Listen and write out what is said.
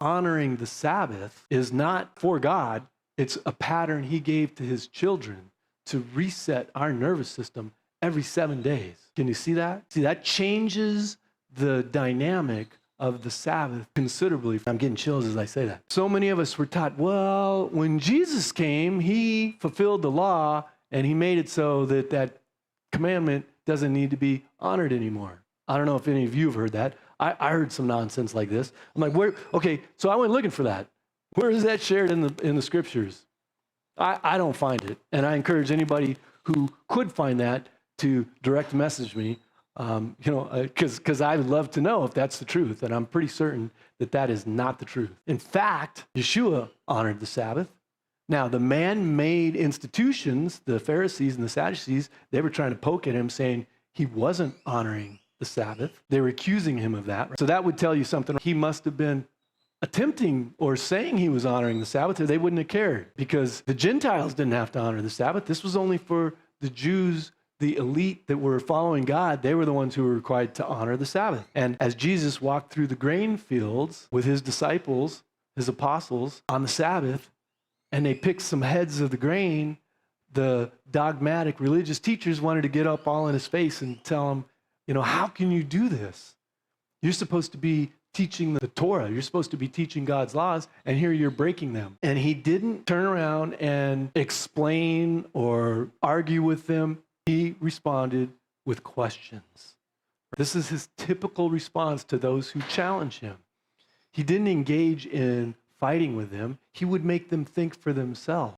honoring the Sabbath is not for God. It's a pattern he gave to his children to reset our nervous system every 7 days. Can you see that? See, that changes the dynamic of the Sabbath considerably. I'm getting chills as I say that. So many of us were taught, well, when Jesus came, he fulfilled the law and he made it so that that commandment doesn't need to be honored anymore. I don't know if any of you have heard that. I heard some nonsense like this. I'm like, where? Okay, so I went looking for that. Where is that shared in the scriptures? I don't find it. And I encourage anybody who could find that to direct message me, because I would love to know if that's the truth. And I'm pretty certain that that is not the truth. In fact, Yeshua honored the Sabbath. Now, the man-made institutions, the Pharisees and the Sadducees, they were trying to poke at him saying he wasn't honoring the Sabbath. They were accusing him of that. So that would tell you something. He must have been attempting or saying he was honoring the Sabbath, or they wouldn't have cared, because the Gentiles didn't have to honor the Sabbath. This was only for the Jews, the elite that were following God. They were the ones who were required to honor the Sabbath. And as Jesus walked through the grain fields with his disciples, his apostles, on the Sabbath, and they picked some heads of the grain, the dogmatic religious teachers wanted to get up all in his face and tell him, how can you do this? You're supposed to be teaching the Torah. You're supposed to be teaching God's laws, and here you're breaking them. And he didn't turn around and explain or argue with them. He responded with questions. This is his typical response to those who challenge him. He didn't engage in fighting with them. He would make them think for themselves.